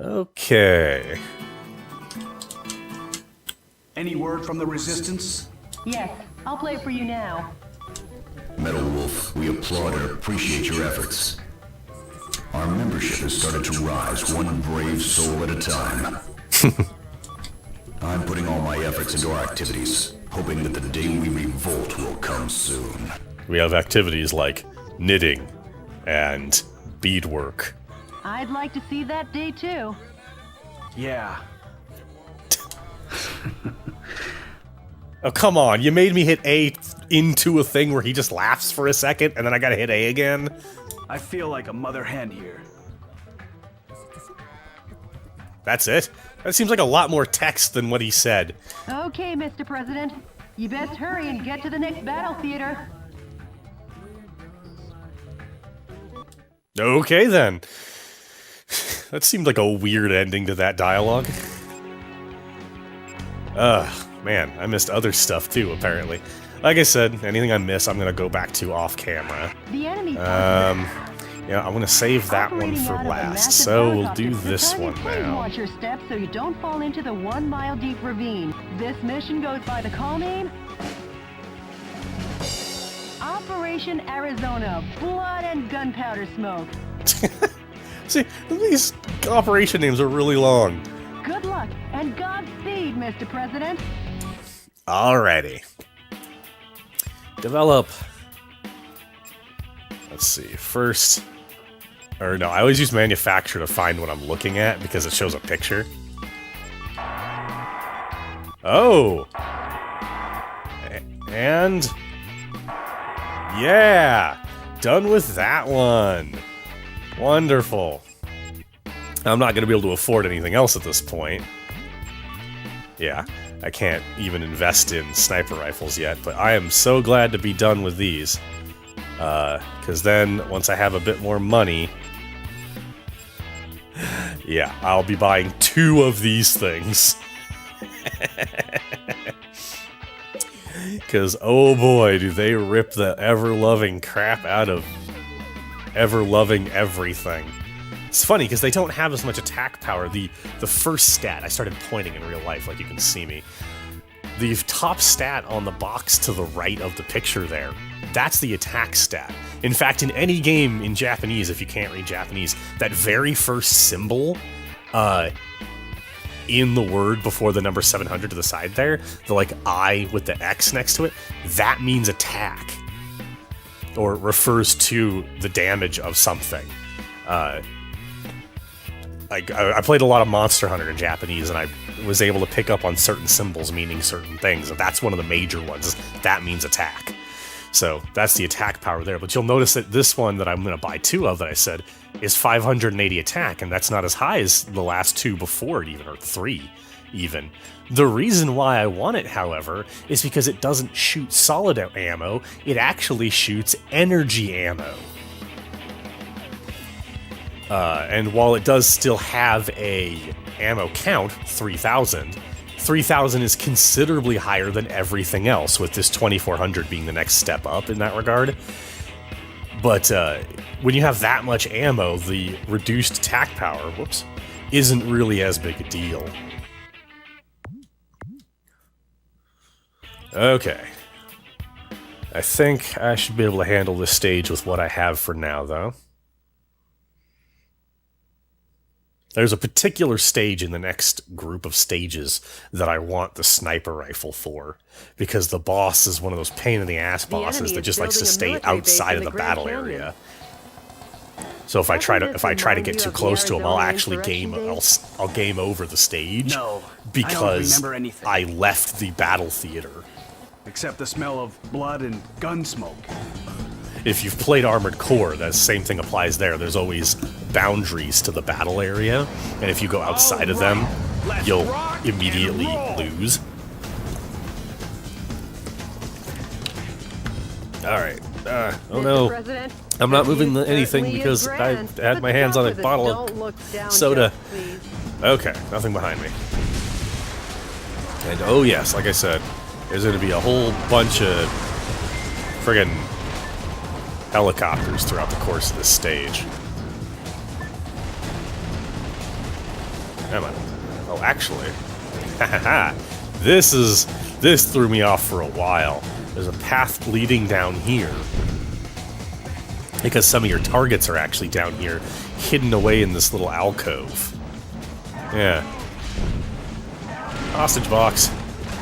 Okay. Any word from the Resistance? Yes, I'll play it for you now. Metal Wolf, we applaud and appreciate your efforts. Our membership has started to rise one brave soul at a time. I'm putting all my efforts into our activities, hoping that the day we revolt will come soon. We have activities like knitting and beadwork. I'd like to see that day too. Yeah. Oh, come on. You made me hit A into a thing where he just laughs for a second, and then I gotta hit A again? I feel like a mother hen here. That's it? That seems like a lot more text than what he said. Okay, Mr. President. You best hurry and get to the next battle theater. Okay, then. That seemed like a weird ending to that dialogue. Man, I missed other stuff too, apparently. Like I said, anything I miss, I'm gonna go back to off camera. The enemy. Yeah, I'm gonna save that one for last, so we'll do this one now. Watch your steps so you don't fall into the 1 mile deep ravine. This mission goes by the call name Operation Arizona, Blood and Gunpowder Smoke. See, these operation names are really long. Good luck and Godspeed, Mr. President. Alrighty. Develop. Let's see, first... Or no, I always use manufacture to find what I'm looking at because it shows a picture. Oh! And... Yeah! Done with that one! Wonderful. I'm not going to be able to afford anything else at this point. Yeah, I can't even invest in sniper rifles yet, but I am so glad to be done with these. Because then, once I have a bit more money... Yeah, I'll be buying 2 of these things. Because, oh boy, do they rip the ever-loving crap out of ever-loving everything. It's funny, because they don't have as much attack power. The first stat, I started pointing in real life, like you can see me. The top stat on the box to the right of the picture there, that's the attack stat. In fact, in any game in Japanese, if you can't read Japanese, that very first symbol in the word before the number 700 to the side there, the like I with the X next to it, that means attack. Or refers to the damage of something. I played a lot of Monster Hunter in Japanese, and I was able to pick up on certain symbols meaning certain things, and that's one of the major ones. That means attack. So that's the attack power there. But you'll notice that this one that I'm going to buy 2 of that I said is 580 attack, and that's not as high as the last 2 before it even, or 3 even. The reason why I want it, however, is because it doesn't shoot solid ammo, it actually shoots energy ammo. And while it does still have a ammo count, 3,000, 3,000 is considerably higher than everything else, with this 2,400 being the next step up in that regard. But when you have that much ammo, the reduced attack power, whoops, isn't really as big a deal. Okay. I think I should be able to handle this stage with what I have for now, though. There's a particular stage in the next group of stages that I want the sniper rifle for, because the boss is one of those pain-in-the-ass bosses that just likes to stay outside of the battle area. So if I try to get too close to him, I'll actually I'll game over the stage because I left the battle theater. Except the smell of blood and gun smoke. If you've played Armored Core, that same thing applies there. There's always boundaries to the battle area, and if you go outside of them, you'll immediately lose. Alright. Oh no. I'm not moving anything because I had my hands on a bottle of soda. Okay, nothing behind me. And oh yes, like I said, there's going to be a whole bunch of friggin' helicopters throughout the course of this stage. Come on. Oh, actually. This threw me off for a while. There's a path leading down here. Because some of your targets are actually down here, hidden away in this little alcove. Yeah. Hostage box.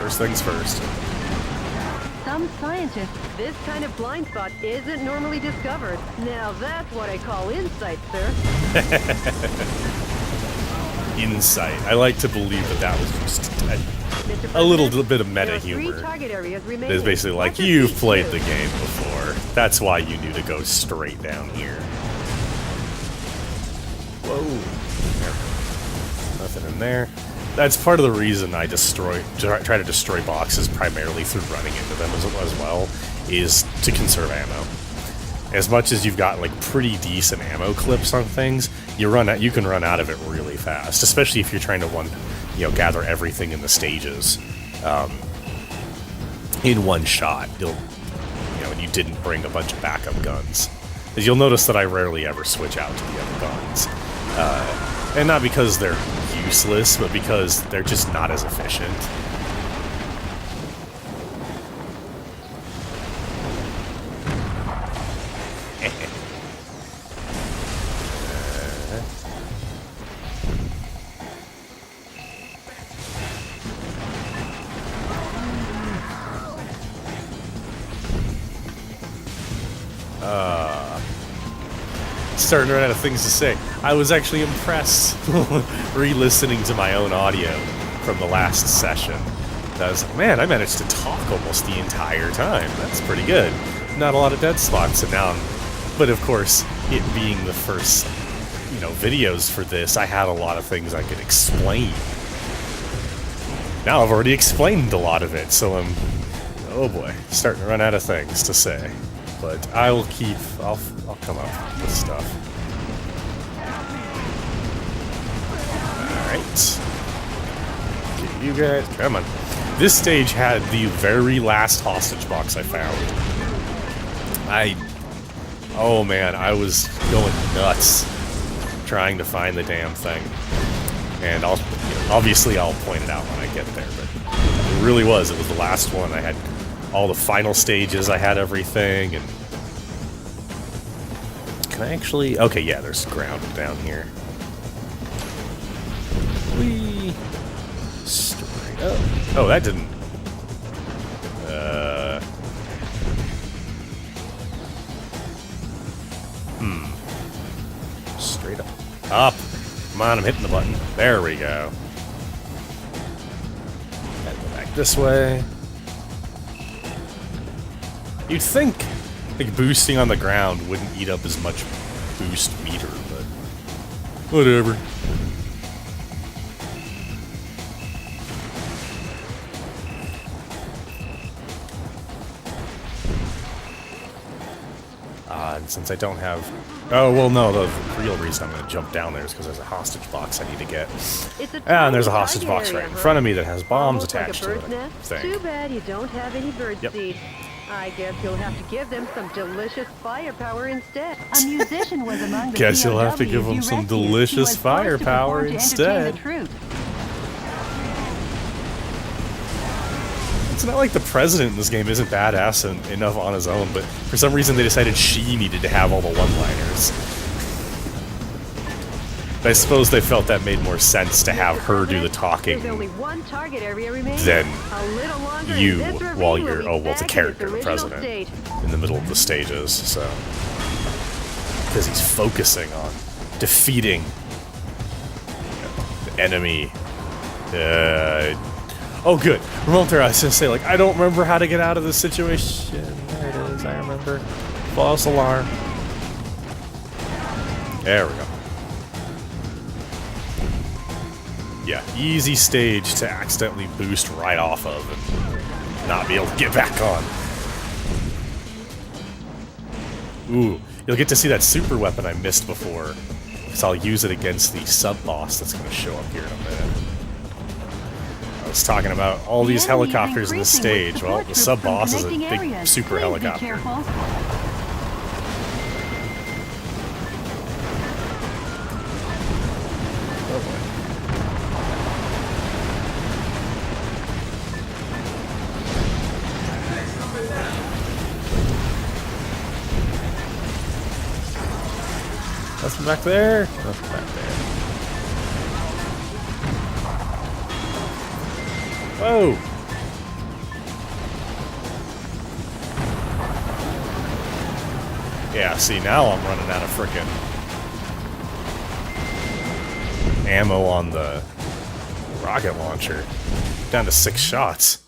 First things first. Some scientists, this kind of blind spot isn't normally discovered. Now that's what I call insight, sir. Insight. I like to believe that that was just a little bit of meta humor. It's basically like, you've played the game before. That's why you knew to go straight down here. Whoa. There. Nothing in there. That's part of the reason I try to destroy boxes primarily through running into them as well, is to conserve ammo. As much as you've got like pretty decent ammo clips on things, you can run out of it really fast, especially if you're trying to gather everything in the stages in one shot. And you didn't bring a bunch of backup guns. As you'll notice that I rarely ever switch out to the other guns. And not because they're useless, but because they're just not as efficient. Starting to run out of things to say. I was actually impressed re-listening to my own audio from the last session. I was like, man, I managed to talk almost the entire time. That's pretty good. Not a lot of dead spots. And now, but of course, it being the first, videos for this, I had a lot of things I could explain. Now I've already explained a lot of it, so I'm, oh boy, starting to run out of things to say. But I'll come up with stuff. Alright. Get you guys, come on. This stage had the very last hostage box I found. Oh man, I was going nuts trying to find the damn thing. And obviously I'll point it out when I get there, but it really was. It was the last one. I had all the final stages, I had everything, and... Can I actually... Okay, yeah, there's ground down here. Whee! Straight up. Oh, that didn't... Straight up. Up! Come on, I'm hitting the button. There we go. Gotta go back this way. You'd think like boosting on the ground wouldn't eat up as much boost meter, but whatever. And since I don't have... Oh, well, no, the real reason I'm going to jump down there is because there's a hostage box I need to get. And there's a hostage box right in front of me that has bombs attached to the thing. Too bad you don't have any bird seed. I guess you'll have to give them some delicious firepower instead. A musician was among the Guess you'll have to give them some delicious firepower instead. It's not like the president in this game isn't badass enough on his own, but for some reason they decided she needed to have all the one-liners. I suppose they felt that made more sense to have her do the talking than you while you're, the character, the president, in the middle of the stages, so. Because he's focusing on defeating the enemy. Oh, good. Remember, I was going to say, I don't remember how to get out of this situation. There it is, I remember. False alarm. There we go. Yeah, easy stage to accidentally boost right off of and not be able to get back on. Ooh, you'll get to see that super weapon I missed before, because I'll use it against the sub-boss that's going to show up here in a minute. I was talking about all these helicopters in the stage. Well, the sub-boss is a big super helicopter. Nothing back there. Nothing back there. Whoa! Yeah, see, now I'm running out of frickin' ammo on the rocket launcher. Down to 6 shots.